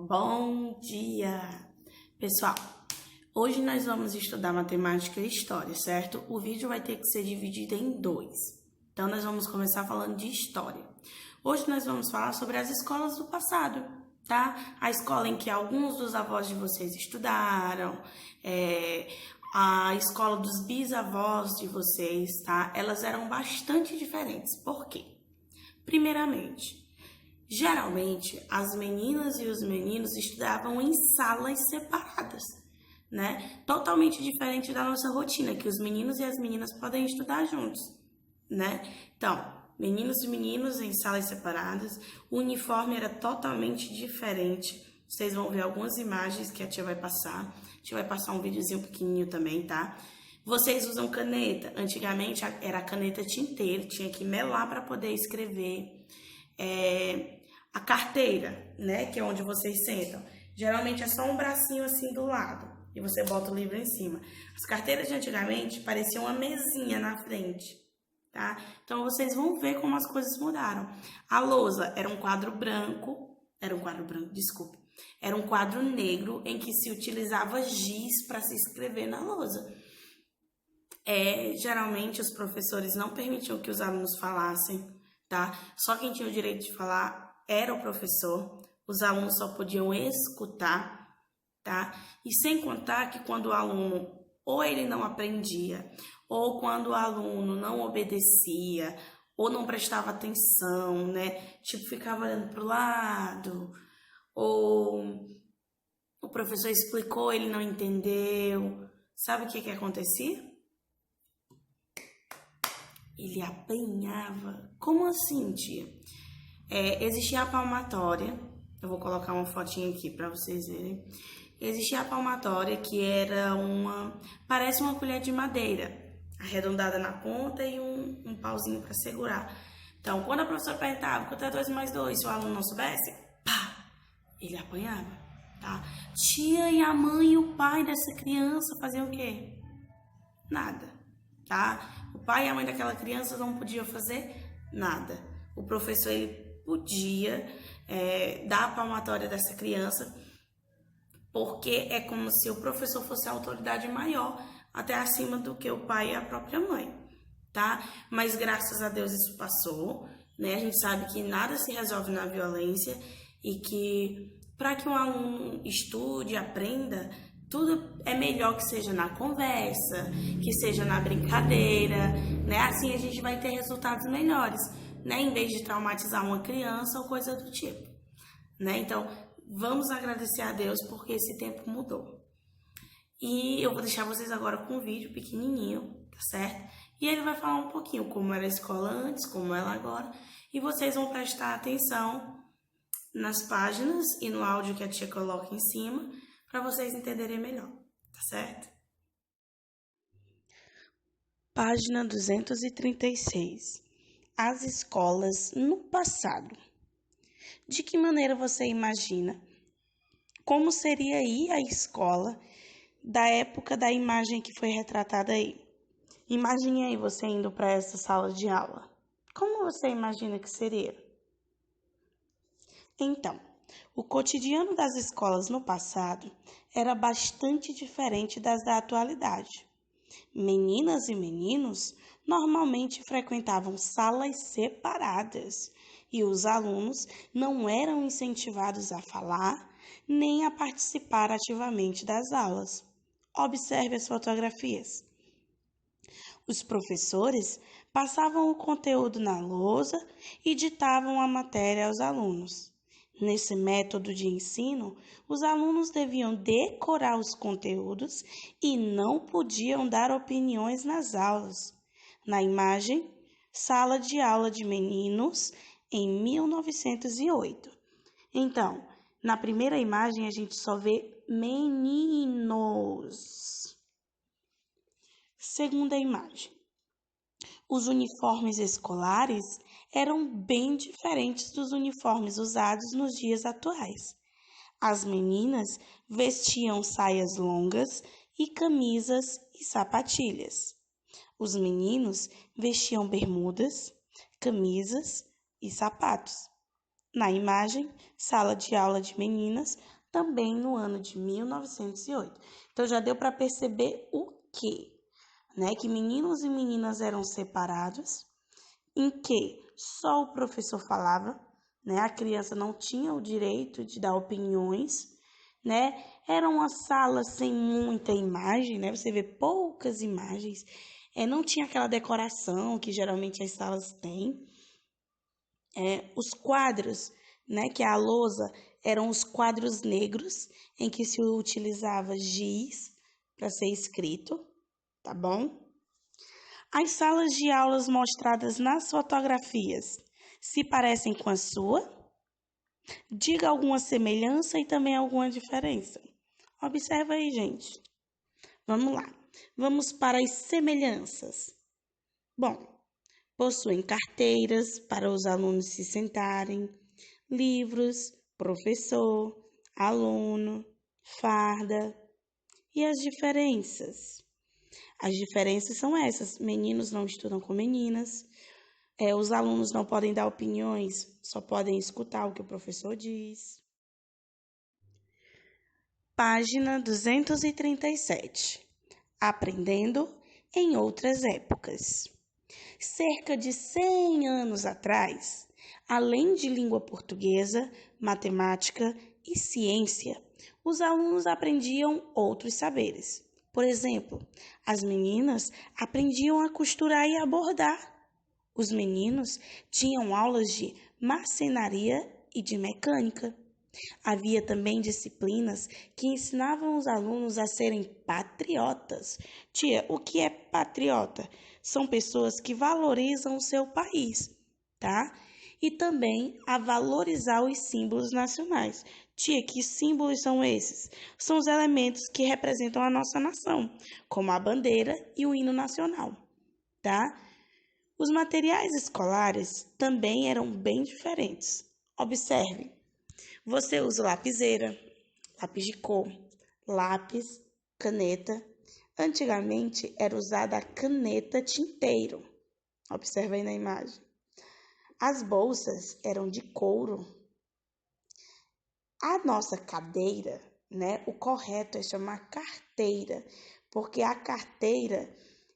Bom dia, pessoal. Hoje nós vamos estudar matemática e história, certo? O vídeo vai ter que ser dividido em dois. Então, nós vamos começar falando de história. Hoje nós vamos falar sobre as escolas do passado, tá? A escola em que alguns dos avós de vocês estudaram, a escola dos bisavós de vocês, tá? Elas eram bastante diferentes. Por quê? Primeiramente, geralmente, as meninas e os meninos estudavam em salas separadas, né? Totalmente diferente da nossa rotina, que os meninos e as meninas podem estudar juntos, né? Então, meninos e meninos em salas separadas, o uniforme era totalmente diferente. Vocês vão ver algumas imagens que a tia vai passar. A tia vai passar um videozinho pequenininho também, tá? Vocês usam caneta. Antigamente era caneta tinteiro, tinha que melar para poder escrever. A carteira, né, que é onde vocês sentam, geralmente é só um bracinho assim do lado e você bota o livro em cima. As carteiras de antigamente pareciam uma mesinha na frente, tá? Então vocês vão ver como as coisas mudaram. A lousa era um quadro negro em que se utilizava giz para se escrever na lousa. Geralmente os professores não permitiam que os alunos falassem, tá? Só quem tinha o direito de falar era o professor, os alunos só podiam escutar, tá? E sem contar que quando o aluno ou ele não aprendia, ou quando o aluno não obedecia, ou não prestava atenção, né? Tipo, ficava olhando pro lado, ou o professor explicou, ele não entendeu. Sabe o que acontecia? Ele apanhava. Como assim, tia? Existia a palmatória. Eu vou colocar uma fotinha aqui para vocês verem. Existia a palmatória, que era parece uma colher de madeira, arredondada na ponta e um pauzinho para segurar. Então, quando a professora perguntava quanto é 2 mais 2, se o aluno não soubesse, pá, ele apanhava, tá? Tia, e a mãe e o pai dessa criança faziam o quê? Nada, tá? O pai e a mãe daquela criança não podiam fazer nada. O professor, ele podia dar a palmatória dessa criança, porque é como se o professor fosse a autoridade maior, até acima do que o pai e a própria mãe, tá? Mas graças a Deus isso passou, né? A gente sabe que nada se resolve na violência e que para que um aluno estude, aprenda, tudo é melhor que seja na conversa, que seja na brincadeira, né? Assim a gente vai ter resultados melhores, né? Em vez de traumatizar uma criança ou coisa do tipo, né? Então, vamos agradecer a Deus porque esse tempo mudou. E eu vou deixar vocês agora com um vídeo pequenininho, tá certo? E ele vai falar um pouquinho como era a escola antes, como ela agora, e vocês vão prestar atenção nas páginas e no áudio que a tia coloca em cima, para vocês entenderem melhor, tá certo? Página 236. As escolas no passado. De que maneira você imagina como seria aí a escola da época da imagem que foi retratada aí? Imagine aí você indo para essa sala de aula. Como você imagina que seria? Então, o cotidiano das escolas no passado era bastante diferente das da atualidade. Meninas e meninos normalmente frequentavam salas separadas e os alunos não eram incentivados a falar nem a participar ativamente das aulas. Observe as fotografias. Os professores passavam o conteúdo na lousa e ditavam a matéria aos alunos. Nesse método de ensino, os alunos deviam decorar os conteúdos e não podiam dar opiniões nas aulas. Na imagem, sala de aula de meninos em 1908. Então, na primeira imagem a gente só vê meninos. Segunda imagem. Os uniformes escolares eram bem diferentes dos uniformes usados nos dias atuais. As meninas vestiam saias longas e camisas e sapatilhas. Os meninos vestiam bermudas, camisas e sapatos. Na imagem, sala de aula de meninas, também no ano de 1908. Então, já deu para perceber o quê? Né? Que meninos e meninas eram separados, em que só o professor falava, né? A criança não tinha o direito de dar opiniões, né? Era uma sala sem muita imagem, né? Você vê poucas imagens, não tinha aquela decoração que geralmente as salas têm. Os quadros, né? Que a lousa eram os quadros negros em que se utilizava giz para ser escrito, tá bom? As salas de aulas mostradas nas fotografias se parecem com a sua? Diga alguma semelhança e também alguma diferença. Observa aí, gente. Vamos lá. Vamos para as semelhanças. Bom, possuem carteiras para os alunos se sentarem, livros, professor, aluno, farda. E as diferenças? As diferenças são essas: meninos não estudam com meninas, os alunos não podem dar opiniões, só podem escutar o que o professor diz. Página 237. Aprendendo em outras épocas. Cerca de 100 anos atrás, além de língua portuguesa, matemática e ciência, os alunos aprendiam outros saberes. Por exemplo, as meninas aprendiam a costurar e a bordar. Os meninos tinham aulas de marcenaria e de mecânica. Havia também disciplinas que ensinavam os alunos a serem patriotas. Tia, o que é patriota? São pessoas que valorizam o seu país, tá? E também a valorizar os símbolos nacionais. Tia, que símbolos são esses? São os elementos que representam a nossa nação, como a bandeira e o hino nacional, tá? Os materiais escolares também eram bem diferentes. Observe, você usa lapiseira, lápis de cor, lápis, caneta. Antigamente era usada a caneta tinteiro. Observe aí na imagem. As bolsas eram de couro. A nossa cadeira, né? O correto é chamar carteira, porque a carteira,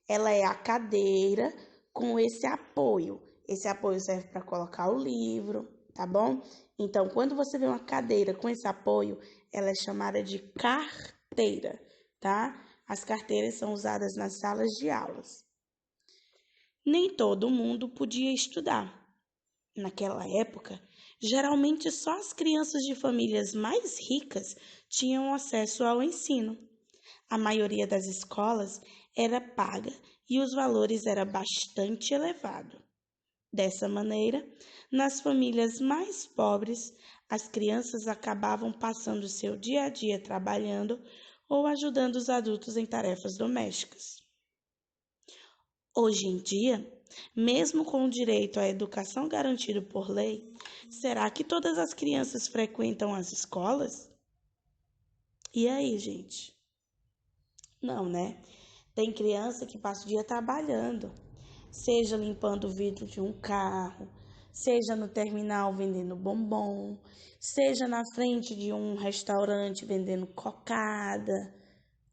ela é a cadeira com esse apoio. Esse apoio serve para colocar o livro, tá bom? Então, quando você vê uma cadeira com esse apoio, ela é chamada de carteira, tá? As carteiras são usadas nas salas de aulas. Nem todo mundo podia estudar. Naquela época, geralmente só as crianças de famílias mais ricas tinham acesso ao ensino. A maioria das escolas era paga e os valores eram bastante elevados. Dessa maneira, nas famílias mais pobres, as crianças acabavam passando seu dia a dia trabalhando ou ajudando os adultos em tarefas domésticas. Hoje em dia, mesmo com o direito à educação garantido por lei, será que todas as crianças frequentam as escolas? E aí, gente? Não, né? Tem criança que passa o dia trabalhando, seja limpando o vidro de um carro, seja no terminal vendendo bombom, seja na frente de um restaurante vendendo cocada,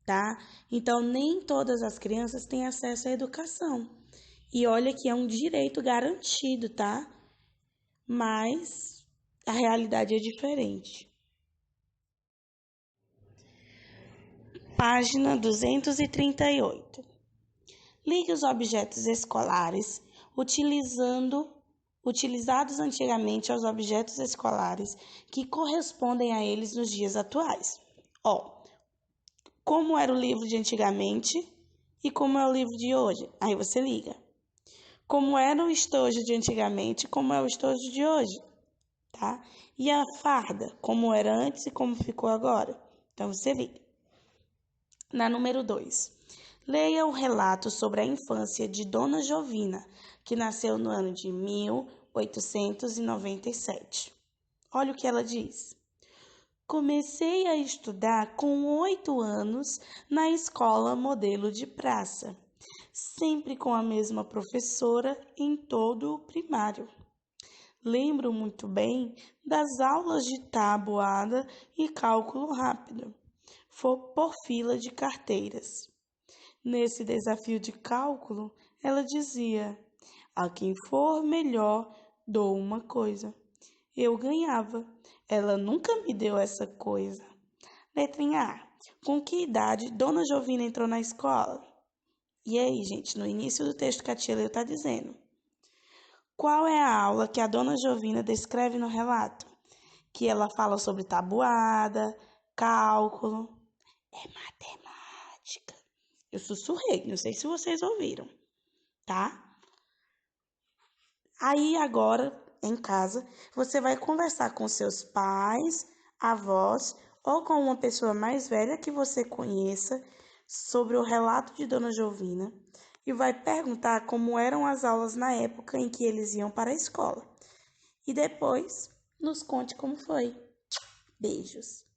tá? Então, nem todas as crianças têm acesso à educação. E olha que é um direito garantido, tá? Mas a realidade é diferente. Página 238. Ligue os objetos escolares utilizados antigamente aos objetos escolares que correspondem a eles nos dias atuais. Como era o livro de antigamente e como é o livro de hoje? Aí você liga. Como era o estojo de antigamente e como é o estojo de hoje, tá? E a farda, como era antes e como ficou agora? Então você liga. Na número 2, leia o relato sobre a infância de Dona Jovina, que nasceu no ano de 1897. Olha o que ela diz. Comecei a estudar com 8 anos na escola modelo de praça, sempre com a mesma professora em todo o primário. Lembro muito bem das aulas de tabuada e cálculo rápido, por fila de carteiras. Nesse desafio de cálculo, ela dizia: a quem for melhor, dou uma coisa. Eu ganhava. Ela nunca me deu essa coisa. Letrinha A. Com que idade Dona Jovina entrou na escola? E aí, gente, no início do texto que a tia Leu está dizendo. Qual é a aula que a Dona Jovina descreve no relato? Que ela fala sobre tabuada, cálculo. É matemática. Eu sussurrei, não sei se vocês ouviram, tá? Aí agora, em casa, você vai conversar com seus pais, avós ou com uma pessoa mais velha que você conheça sobre o relato de Dona Jovina e vai perguntar como eram as aulas na época em que eles iam para a escola. E depois nos conte como foi. Beijos.